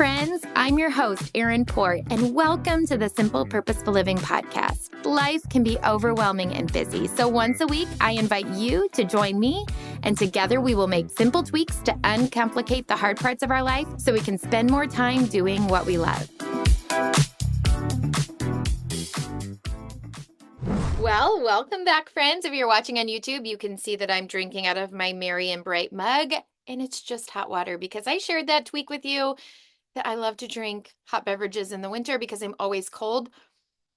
friends. I'm your host, Erin Port, and welcome to the Simple Purposeful Living podcast. Life can be overwhelming and busy, so once a week, I invite you to join me, and together we will make simple tweaks to uncomplicate the hard parts of our life so we can spend more time doing what we love. Well, welcome back, friends. If you're watching on YouTube, you can see that I'm drinking out of my Merry and Bright mug, and it's just hot water because I shared that tweak with you that I love to drink hot beverages in the winter because I'm always cold,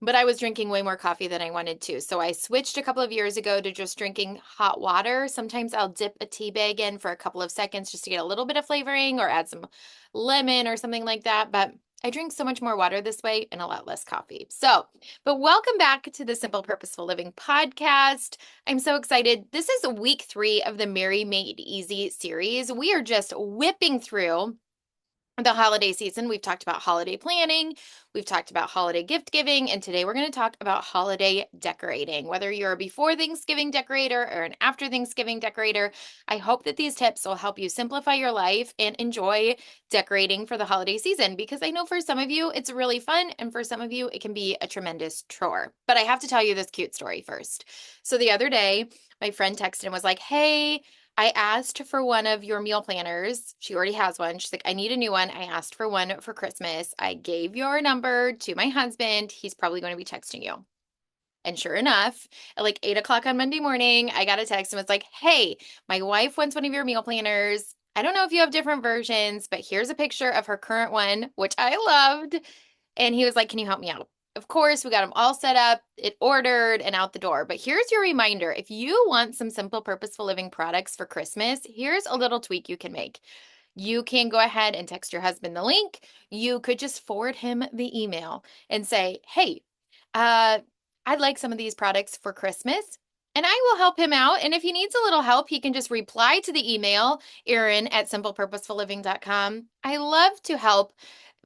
but I was drinking way more coffee than I wanted to. So I switched a couple of years ago to just drinking hot water. Sometimes I'll dip a tea bag in for a couple of seconds just to get a little bit of flavoring or add some lemon or something like that. But I drink so much more water this way and a lot less coffee. But welcome back to the Simple Purposeful Living podcast. I'm so excited. This is week 3 of the Merry Made Easy series. We are just whipping through the holiday season. We've talked about holiday planning, we've talked about holiday gift giving, and today we're going to talk about holiday decorating. Whether you're a before Thanksgiving decorator or an after Thanksgiving decorator, I hope that these tips will help you simplify your life and enjoy decorating for the holiday season, because I know for some of you it's really fun, and for some of you it can be a tremendous chore. But I have to tell you this cute story first. So the other day, my friend texted and was like, "Hey, I asked for one of your meal planners." She already has one. She's like, "I need a new one. I asked for one for Christmas. I gave your number to my husband. He's probably going to be texting you." And sure enough, at like 8 o'clock on Monday morning, I got a text and was like, "Hey, my wife wants one of your meal planners. I don't know if you have different versions, but here's a picture of her current one," which I loved. And he was like, "Can you help me out?" Of course, we got them all set up, it ordered, and out the door. But here's your reminder. If you want some simple, purposeful living products for Christmas, here's a little tweak you can make. You can go ahead and text your husband the link. You could just forward him the email and say, "Hey, I'd like some of these products for Christmas." And I will help him out. And if he needs a little help, he can just reply to the email, Erin@simplepurposefulliving.com. I love to help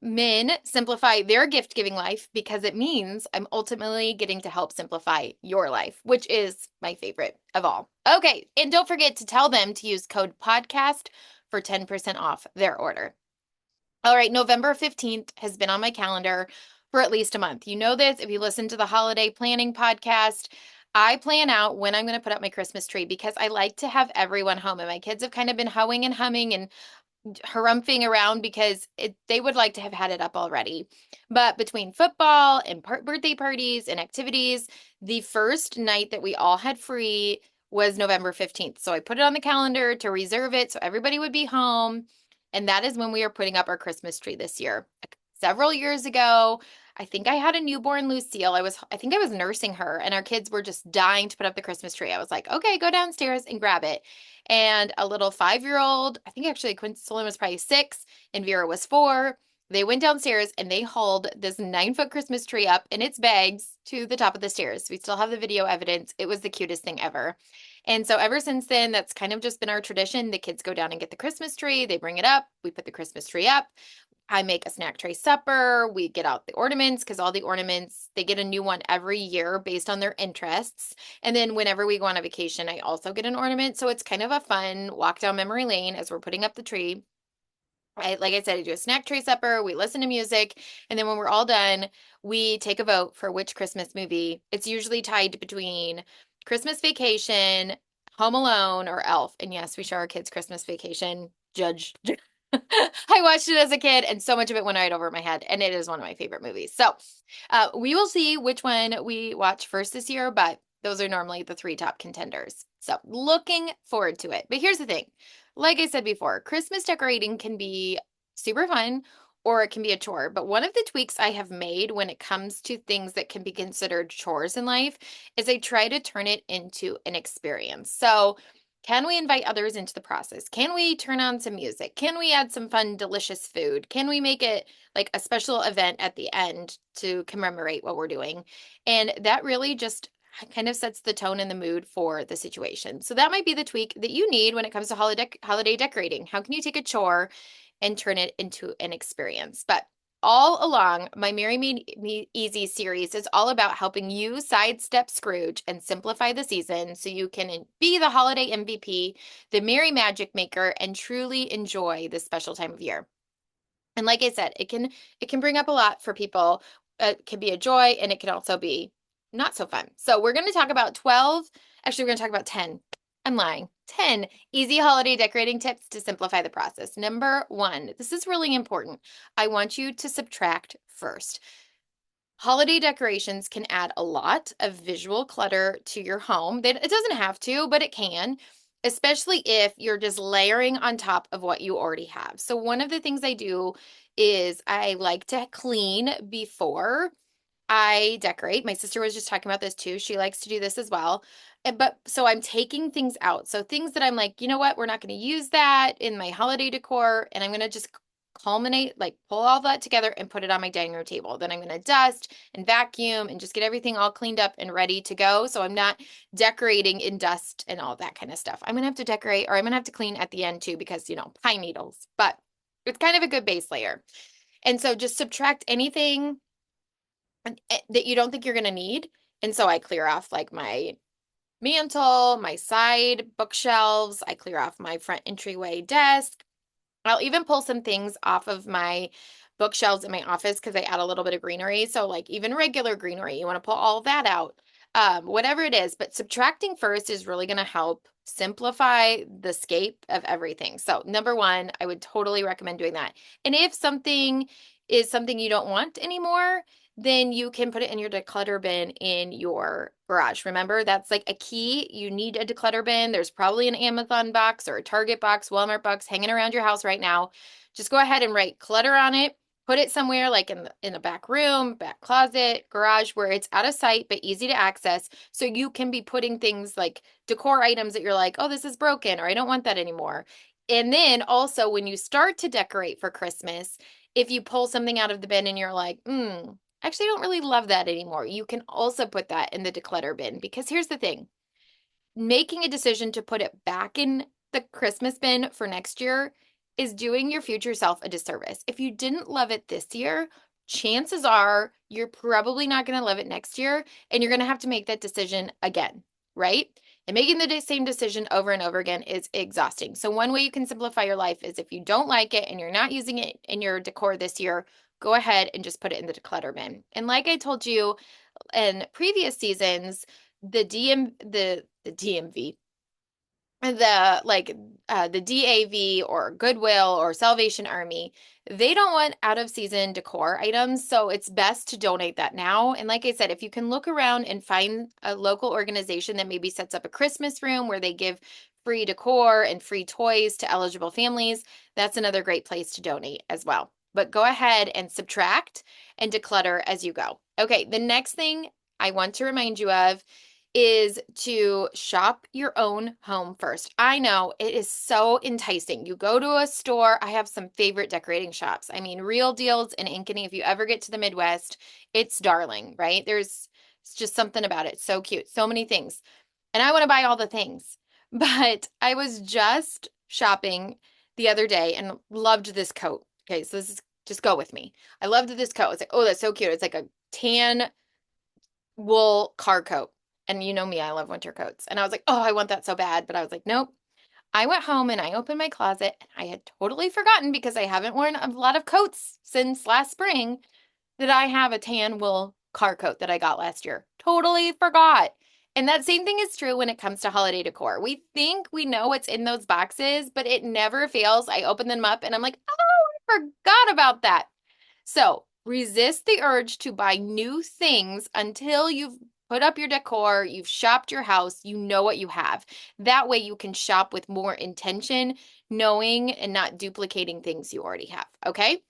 men simplify their gift giving life because it means I'm ultimately getting to help simplify your life, which is my favorite of all. Okay, and don't forget to tell them to use code podcast for 10% off their order. All right, November 15th has been on my calendar for at least a month. You know this if you listen to the holiday planning podcast. I plan out when I'm going to put up my Christmas tree because I like to have everyone home, and my kids have kind of been hoeing and humming and harumphing around because they would like to have had it up already. But between football and birthday parties and activities, the first night that we all had free was November 15th. So I put it on the calendar to reserve it so everybody would be home. And that is when we are putting up our Christmas tree this year. Several years ago, I think I had a newborn Lucille. I think I was nursing her, and our kids were just dying to put up the Christmas tree. I was like, "Okay, go downstairs and grab it." And a little 5-year-old, I think actually Quincy was probably 6 and Vera was 4. They went downstairs and they hauled this 9-foot Christmas tree up in its bags to the top of the stairs. We still have the video evidence. It was the cutest thing ever. And so ever since then, that's kind of just been our tradition. The kids go down and get the Christmas tree. They bring it up. We put the Christmas tree up. I make a snack tray supper. We get out the ornaments because all the ornaments, they get a new one every year based on their interests. And then whenever we go on a vacation, I also get an ornament. So it's kind of a fun walk down memory lane as we're putting up the tree. Like I said, I do a snack tray supper. We listen to music. And then when we're all done, we take a vote for which Christmas movie. It's usually tied between Christmas Vacation, Home Alone, or Elf. And yes, we show our kids Christmas Vacation. Judge. I watched it as a kid, and so much of it went right over my head, and it is one of my favorite movies. So we will see which one we watch first this year, but those are normally the 3 top contenders. So looking forward to it. But here's the thing. Like I said before, Christmas decorating can be super fun, or it can be a chore. But one of the tweaks I have made when it comes to things that can be considered chores in life is I try to turn it into an experience. So can we invite others into the process? Can we turn on some music? Can we add some fun, delicious food? Can we make it like a special event at the end to commemorate what we're doing? And that really just kind of sets the tone and the mood for the situation. So that might be the tweak that you need when it comes to holiday decorating. How can you take a chore and turn it into an experience? But all along, my Merry Made Easy series is all about helping you sidestep Scrooge and simplify the season so you can be the holiday MVP, the Merry Magic Maker, and truly enjoy this special time of year. And like I said, it can bring up a lot for people. It can be a joy, and it can also be not so fun. So we're going to talk about 12, actually we're going to talk about 10. I'm lying. 10 easy holiday decorating tips to simplify the process. Number 1, this is really important. I want you to subtract first. Holiday decorations can add a lot of visual clutter to your home. It doesn't have to, but it can, especially if you're just layering on top of what you already have. So one of the things I do is I like to clean before I decorate. My sister was just talking about this too. She likes to do this as well. But so I'm taking things out. So things that I'm like, you know what, we're not going to use that in my holiday decor, and I'm going to just culminate, like pull all that together and put it on my dining room table. Then I'm going to dust and vacuum and just get everything all cleaned up and ready to go. So I'm not decorating in dust and all that kind of stuff. I'm going to have to decorate, or I'm going to have to clean at the end too, because, pine needles, but it's kind of a good base layer. And so just subtract anything that you don't think you're going to need. And so I clear off like my mantle, my side bookshelves. I clear off my front entryway desk. I'll even pull some things off of my bookshelves in my office because I add a little bit of greenery. So like even regular greenery, you want to pull all that out, whatever it is. But subtracting first is really going to help simplify the scape of everything. So number 1, I would totally recommend doing that. And if something is something you don't want anymore, then you can put it in your declutter bin in your garage. Remember, that's like a key. You need a declutter bin. There's probably an Amazon box or a Target box, Walmart box hanging around your house right now. Just go ahead and write clutter on it. Put it somewhere like in a back room, back closet, garage, where it's out of sight but easy to access. So you can be putting things like decor items that you're like, oh, this is broken, or I don't want that anymore. And then also when you start to decorate for Christmas, if you pull something out of the bin and you're like, actually, I don't really love that anymore, you can also put that in the declutter bin. Because here's the thing, making a decision to put it back in the Christmas bin for next year is doing your future self a disservice. If you didn't love it this year, chances are you're probably not going to love it next year, and you're going to have to make that decision again, right? And making the same decision over and over again is exhausting. So one way you can simplify your life is if you don't like it and you're not using it in your decor this year, go ahead and just put it in the declutter bin. And like I told you in previous seasons, the DMV, the DAV or Goodwill or Salvation Army, they don't want out of season decor items, so it's best to donate that now. And like I said, if you can look around and find a local organization that maybe sets up a Christmas room where they give free decor and free toys to eligible families, that's another great place to donate as well. But go ahead and subtract and declutter as you go. Okay, the next thing I want to remind you of is to shop your own home first. I know it is so enticing. You go to a store. I have some favorite decorating shops. I mean, Real Deals in Ankeny. If you ever get to the Midwest, it's darling, right? It's just something about it. So cute. So many things. And I want to buy all the things. But I was just shopping the other day and loved this coat. Okay, so this is just go with me. I loved this coat. It's like, oh, that's so cute. It's like a tan wool car coat. And you know me, I love winter coats. And I was like, oh, I want that so bad. But I was like, nope. I went home and I opened my closet, and I had totally forgotten, because I haven't worn a lot of coats since last spring, that I have a tan wool car coat that I got last year. Totally forgot. And that same thing is true when it comes to holiday decor. We think we know what's in those boxes, but it never fails. I open them up and I'm like, oh, I forgot about that. So resist the urge to buy new things until you've put up your decor, you've shopped your house, you know what you have. That way you can shop with more intention, knowing and not duplicating things you already have, okay?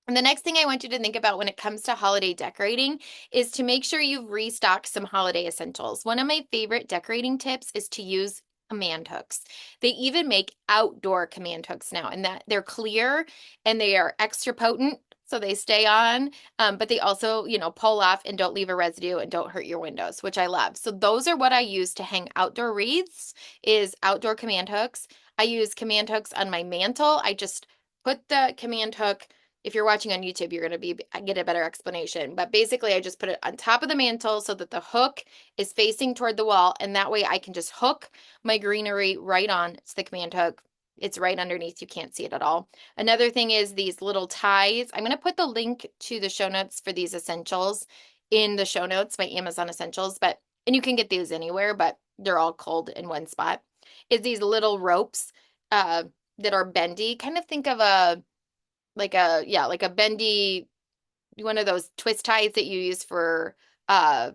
And the next thing I want you to think about when it comes to holiday decorating is to make sure you've restocked some holiday essentials. One of my favorite decorating tips is to use command hooks. They even make outdoor command hooks now, and that they're clear and they are extra potent, so they stay on, but they also, pull off and don't leave a residue and don't hurt your windows, which I love. So those are what I use to hang outdoor wreaths, is outdoor command hooks. I use command hooks on my mantle. I just put the command hook. If you're watching on YouTube, you're going to get a better explanation. But basically, I just put it on top of the mantle so that the hook is facing toward the wall. And that way I can just hook my greenery right on to the command hook It's right underneath. You can't see it at all. Another thing is these little ties. I'm going to put the link to the show notes for these essentials in the show notes, my Amazon essentials, and you can get these anywhere, but they're all culled in one spot. Is these little ropes uh, that are bendy. Kind of think of like a bendy, one of those twist ties that you use for uh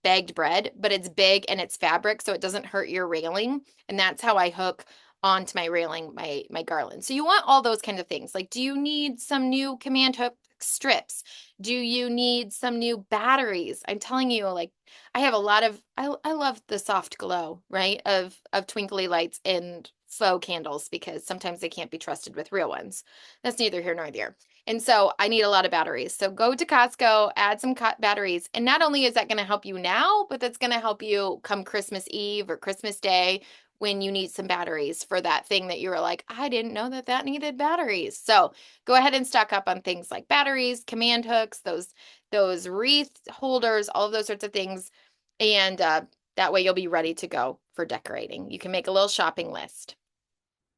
bagged bread, but it's big and it's fabric, so it doesn't hurt your railing. And that's how I hook onto my railing my garland. So you want all those kinds of things. Like, do you need some new command hook strips? Do you need some new batteries? I'm telling you, like, I have a lot of I love the soft glow, right? Of twinkly lights and faux candles because sometimes they can't be trusted with real ones. That's neither here nor there. And so I need a lot of batteries. So go to Costco, add some batteries. And not only is that going to help you now, but that's going to help you come Christmas Eve or Christmas Day when you need some batteries for that thing that you were like, I didn't know that that needed batteries. So go ahead and stock up on things like batteries, command hooks, those wreath holders, all of those sorts of things. And that way you'll be ready to go for decorating. You can make a little shopping list.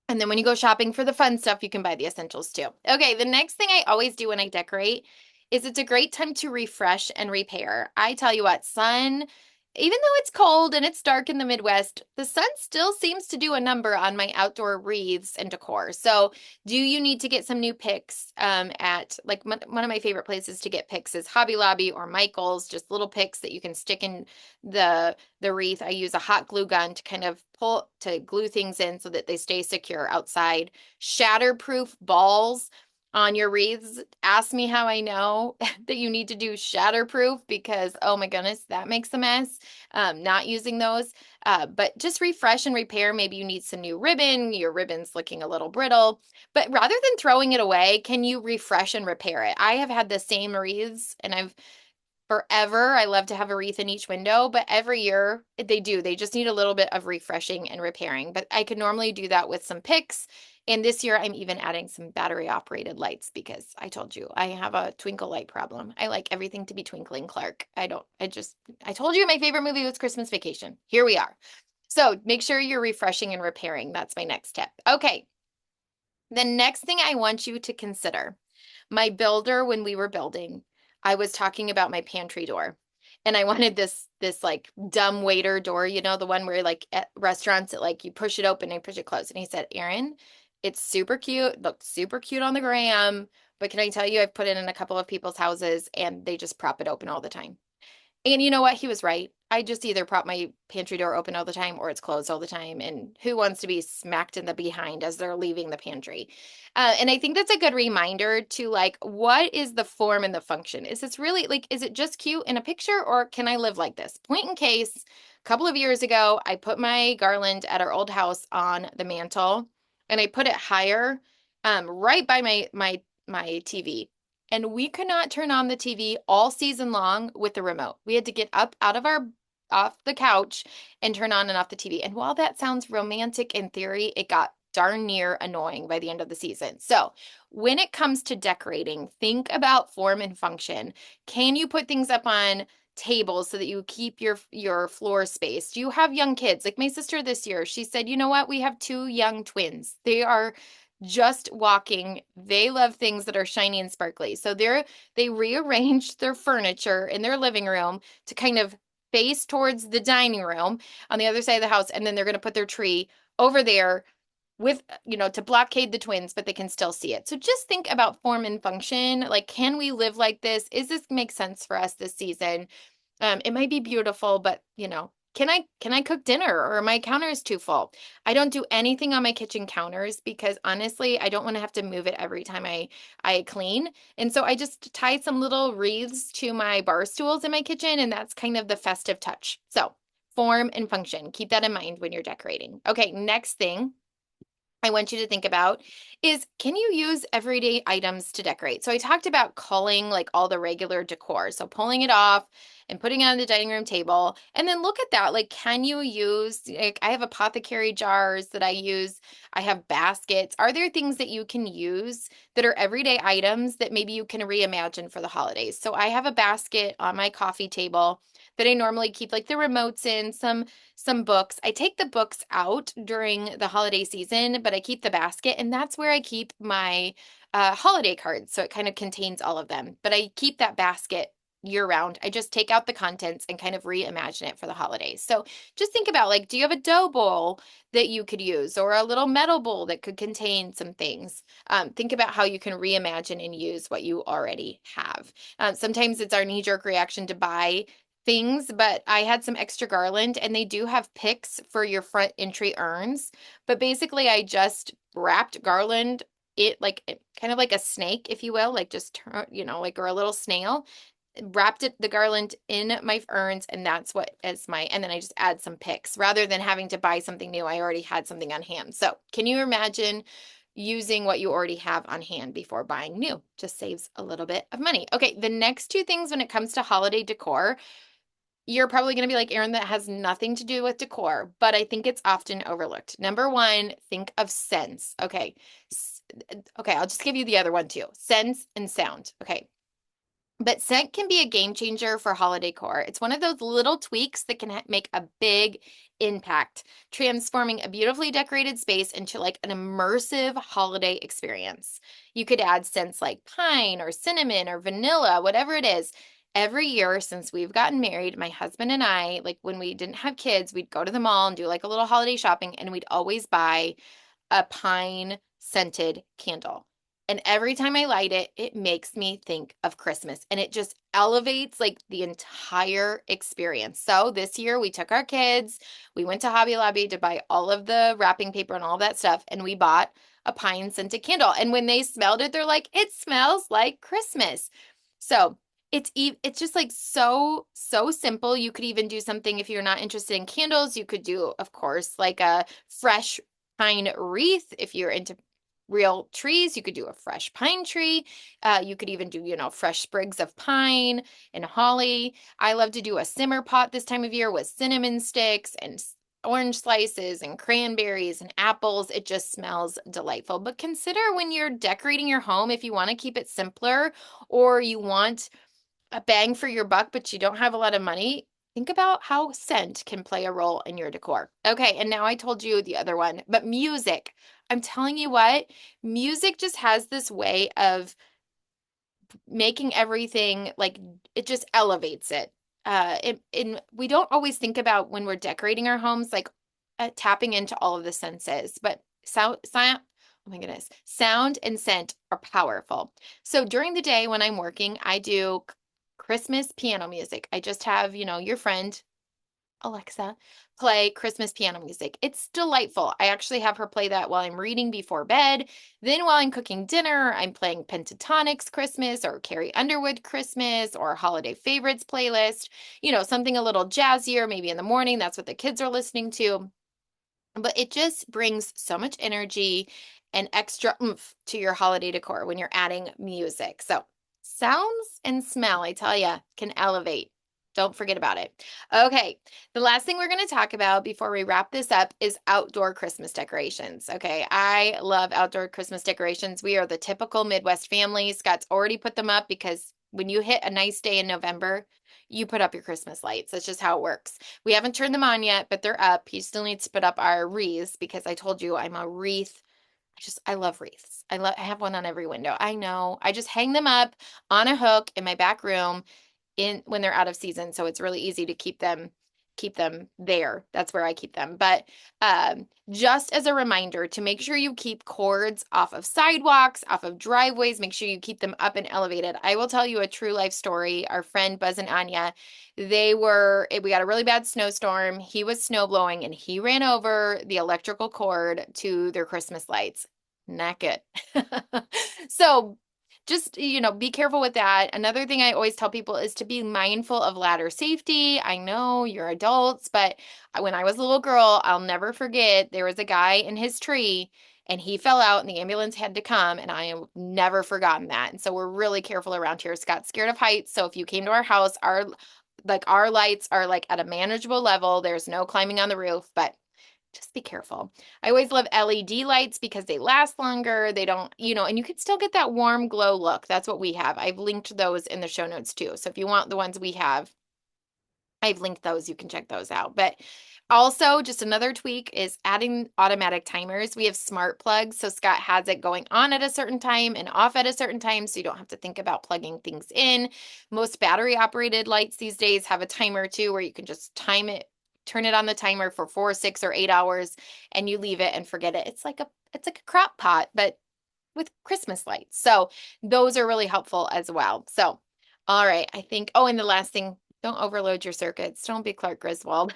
And then when you go shopping for the fun stuff, you can buy the essentials too. Okay, the next thing I always do when I decorate is it's a great time to refresh and repair. I tell you what, even though it's cold and it's dark in the Midwest, the sun still seems to do a number on my outdoor wreaths and decor. So, do you need to get some new picks at like one of my favorite places to get picks is Hobby Lobby or Michael's, just little picks that you can stick in the wreath. I use a hot glue gun to kind of glue things in so that they stay secure outside. Shatterproof balls on your wreaths. Ask me how I know that you need to do shatterproof because, oh my goodness, that makes a mess. Not using those, but just refresh and repair. Maybe you need some new ribbon. Your ribbon's looking a little brittle, but rather than throwing it away, can you refresh and repair it? I have had the same wreaths and I've forever. I love to have a wreath in each window, but every year they do. They just need a little bit of refreshing and repairing. But I could normally do that with some picks. And this year I'm even adding some battery operated lights because I told you I have a twinkle light problem. I like everything to be twinkling, Clark. I told you my favorite movie was Christmas Vacation. Here we are. So make sure you're refreshing and repairing. That's my next tip. Okay. The next thing I want you to consider, my builder, when we were building, I was talking about my pantry door. And I wanted this like dumb waiter door, the one where like at restaurants that like you push it open and push it closed. And he said, Erin, it's super cute, looked super cute on the gram, but can I tell you, I've put it in a couple of people's houses and they just prop it open all the time. And you know what? He was right. I just either prop my pantry door open all the time or it's closed all the time. And who wants to be smacked in the behind as they're leaving the pantry? And I think that's a good reminder to like, what is the form and the function? Is this really like, is it just cute in a picture or can I live like this? Point in case, a couple of years ago, I put my garland at our old house on the mantle and I put it higher, right by my TV. And we could not turn on the TV all season long with the remote. We had to get up out of off the couch and turn on and off the TV. And while that sounds romantic in theory, it got darn near annoying by the end of the season. So when it comes to decorating, think about form and function. Can you put things up on tables so that you keep your floor space? Do you have young kids? Like my sister this year, she said, you know what? We have two young twins. They are just walking. They love things that are shiny and sparkly. So they rearranged their furniture in their living room to kind of face towards the dining room on the other side of the house. And then they're going to put their tree over there with, to blockade the twins, but they can still see it. So just think about form and function. Like, can we live like this? Is this make sense for us this season? It might be beautiful, but can I cook dinner or my counter is too full? I don't do anything on my kitchen counters because honestly, I don't want to have to move it every time I clean. And so I just tied some little wreaths to my bar stools in my kitchen, and that's kind of the festive touch. So form and function, keep that in mind when you're decorating. Okay, next thing I want you to think about is, can you use everyday items to decorate? So I talked about culling like all the regular decor. So pulling it off and putting it on the dining room table. And then look at that. Like, can you use, like, I have apothecary jars that I use. I have baskets. Are there things that you can use that are everyday items that maybe you can reimagine for the holidays? So I have a basket on my coffee table that I normally keep like the remotes in, some books. I take the books out during the holiday season, but I keep the basket, and that's where I keep my holiday cards. So it kind of contains all of them, but I keep that basket year round. I just take out the contents and kind of reimagine it for the holidays. So just think about like, do you have a dough bowl that you could use or a little metal bowl that could contain some things? Think about how you can reimagine and use what you already have. Sometimes it's our knee-jerk reaction to buy things, but I had some extra garland and they do have picks for your front entry urns. But basically, I just wrapped garland it like kind of like a snake, if you will, like just turn, like or a little snail, wrapped the garland in my urns, and that's what is my, and then I just add some picks rather than having to buy something new. I already had something on hand. So can you imagine using what you already have on hand before buying new? Just saves a little bit of money. Okay, the next two things when it comes to holiday decor, you're probably going to be like, Erin, that has nothing to do with decor, but I think it's often overlooked. Number one, think of scents. Okay. Okay, I'll just give you the other one too. Scents and sound. Okay. But scent can be a game changer for holiday decor. It's one of those little tweaks that can make a big impact, transforming a beautifully decorated space into like an immersive holiday experience. You could add scents like pine or cinnamon or vanilla, whatever it is. Every year since we've gotten married, my husband and I, like when we didn't have kids, we'd go to the mall and do like a little holiday shopping, and we'd always buy a pine scented candle. And every time I light it, it makes me think of Christmas, and it just elevates like the entire experience. So this year we took our kids, we went to Hobby Lobby to buy all of the wrapping paper and all that stuff, and we bought a pine scented candle. And when they smelled it, they're like, it smells like Christmas. So it's just like so simple. You could even do something if you're not interested in candles. You could do, of course, like a fresh pine wreath. If you're into real trees, you could do a fresh pine tree. You could even do, fresh sprigs of pine and holly. I love to do a simmer pot this time of year with cinnamon sticks and orange slices and cranberries and apples. It just smells delightful. But consider when you're decorating your home, if you want to keep it simpler or you want a bang for your buck, but you don't have a lot of money, think about how scent can play a role in your decor. Okay, and now I told you the other one, but music. I'm telling you what, music just has this way of making everything like it just elevates it. And we don't always think about when we're decorating our homes, like tapping into all of the senses, but sound, oh my goodness, sound and scent are powerful. So during the day when I'm working, I do Christmas piano music. I just have, your friend Alexa play Christmas piano music. It's delightful. I actually have her play that while I'm reading before bed. Then while I'm cooking dinner, I'm playing Pentatonic's Christmas or Carrie Underwood Christmas or Holiday Favorites playlist, something a little jazzier, maybe in the morning. That's what the kids are listening to. But it just brings so much energy and extra oomph to your holiday decor when you're adding music. So sounds and smell, I tell you, can elevate. Don't forget about it. Okay, the last thing we're going to talk about before we wrap this up is outdoor Christmas decorations. Okay, I love outdoor Christmas decorations. We are the typical Midwest family. Scott's already put them up because when you hit a nice day in November, you put up your Christmas lights. That's just how it works. We haven't turned them on yet, but they're up. He still needs to put up our wreaths because I told you I'm a wreath. I love wreaths. I have one on every window. I know. I just hang them up on a hook in my back room when they're out of season, so it's really easy to keep them there. That's where I keep them. But just as a reminder to make sure you keep cords off of sidewalks, off of driveways, make sure you keep them up and elevated. I will tell you a true life story. Our friend Buzz and Anya, we got a really bad snowstorm. He was snow blowing and he ran over the electrical cord to their Christmas lights. Not good. So just, be careful with that. Another thing I always tell people is to be mindful of ladder safety. I know you're adults, but when I was a little girl, I'll never forget, there was a guy in his tree and he fell out and the ambulance had to come, and I have never forgotten that. And so we're really careful around here. Scott's scared of heights. So if you came to our house, our lights are like at a manageable level. There's no climbing on the roof, but just be careful. I always love LED lights because they last longer. They don't, and you can still get that warm glow look. That's what we have. I've linked those in the show notes too. So if you want the ones we have, I've linked those. You can check those out. But also, just another tweak is adding automatic timers. We have smart plugs, so Scott has it going on at a certain time and off at a certain time, so you don't have to think about plugging things in. Most battery-operated lights these days have a timer too, where you can just time it, turn it on the timer for 4, 6, or 8 hours, and you leave it and forget it. It's like a crock pot, but with Christmas lights. So those are really helpful as well. So, all right, I think, oh, and the last thing, don't overload your circuits. Don't be Clark Griswold.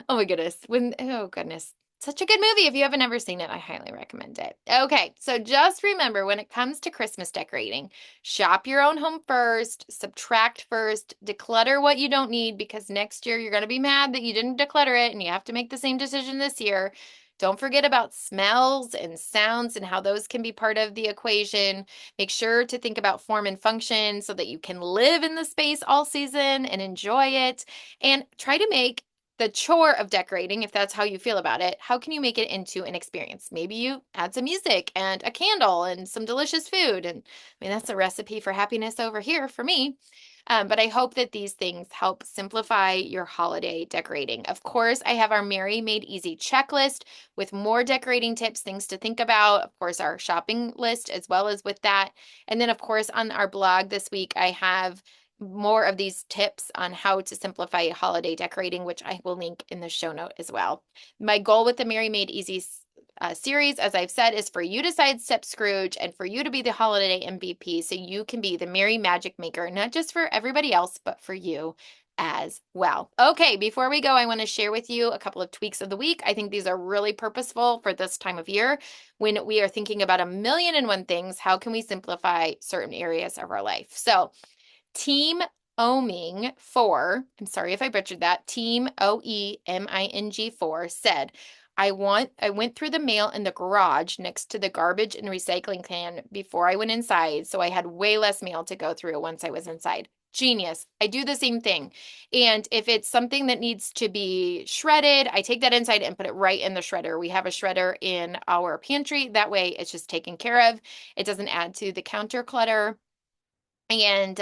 Oh my goodness. Oh goodness. Such a good movie. If you haven't ever seen it, I highly recommend it. Okay, so just remember when it comes to Christmas decorating, shop your own home first, subtract first, declutter what you don't need, because next year you're going to be mad that you didn't declutter it and you have to make the same decision this year. Don't forget about smells and sounds and how those can be part of the equation. Make sure to think about form and function so that you can live in the space all season and enjoy it. And try to make the chore of decorating, if that's how you feel about it, how can you make it into an experience? Maybe you add some music and a candle and some delicious food. And I mean, that's a recipe for happiness over here for me. But I hope that these things help simplify your holiday decorating. Of course, I have our Mary Made Easy checklist with more decorating tips, things to think about. Of course, our shopping list as well as with that. And then, of course, on our blog this week, I have more of these tips on how to simplify holiday decorating, which I will link in the show note as well. My goal with the Mary Made Easy series, as I've said, is for you to sidestep Scrooge and for you to be the holiday MVP so you can be the merry magic maker, not just for everybody else, but for you as well. Okay, before we go, I want to share with you a couple of tweaks of the week. I think these are really purposeful for this time of year when we are thinking about 1,000,001 things. How can we simplify certain areas of our life? So, Team Oming 4, I'm sorry if I butchered that, Team OEMING 4 said, I went through the mail in the garage next to the garbage and recycling can before I went inside, so I had way less mail to go through once I was inside. Genius. I do the same thing. And if it's something that needs to be shredded, I take that inside and put it right in the shredder. We have a shredder in our pantry. That way it's just taken care of. It doesn't add to the counter clutter. And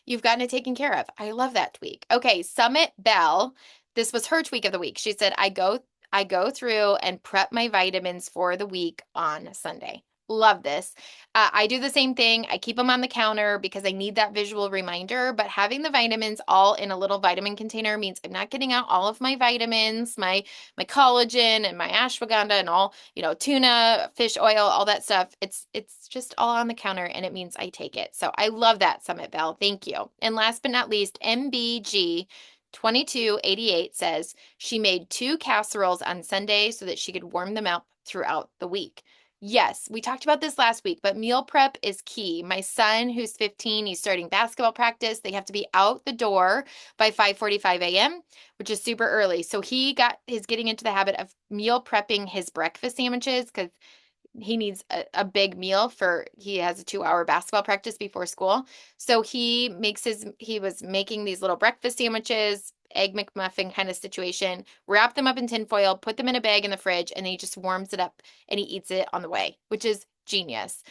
you've gotten it taken care of. I love that tweak. Okay, Summit Bell. This was her tweak of the week. She said, I go through and prep my vitamins for the week on Sunday. Love this. I do the same thing. I keep them on the counter because I need that visual reminder, but having the vitamins all in a little vitamin container means I'm not getting out all of my vitamins, my collagen and my ashwagandha and all, tuna, fish oil, all that stuff. It's just all on the counter and it means I take it. So I love that, Summit Bell. Thank you. And last but not least, MBG 2288 says she made 2 casseroles on Sunday so that she could warm them up throughout the week. Yes, we talked about this last week, but meal prep is key. My son, who's 15, he's starting basketball practice. They have to be out the door by 5:45 a.m., which is super early. So he's getting into the habit of meal prepping his breakfast sandwiches because he needs a big meal he has a 2-hour basketball practice before school. So he was making these little breakfast sandwiches, egg McMuffin kind of situation, wrap them up in tinfoil, put them in a bag in the fridge, and then he just warms it up and he eats it on the way, which is genius.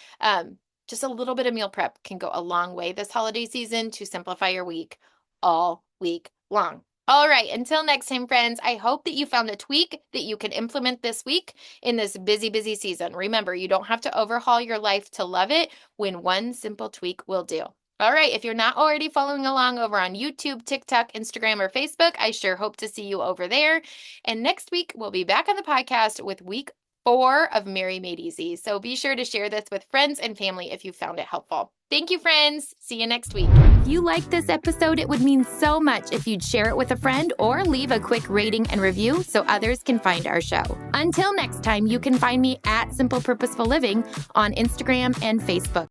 Just a little bit of meal prep can go a long way this holiday season to simplify your week all week long. All right, until next time, friends, I hope that you found a tweak that you can implement this week in this busy, busy season. Remember, you don't have to overhaul your life to love it when one simple tweak will do. All right, if you're not already following along over on YouTube, TikTok, Instagram, or Facebook, I sure hope to see you over there. And next week, we'll be back on the podcast with week 4 of Mary Made Easy. So be sure to share this with friends and family if you found it helpful. Thank you, friends. See you next week. If you liked this episode, it would mean so much if you'd share it with a friend or leave a quick rating and review so others can find our show. Until next time, you can find me at Simple Purposeful Living on Instagram and Facebook.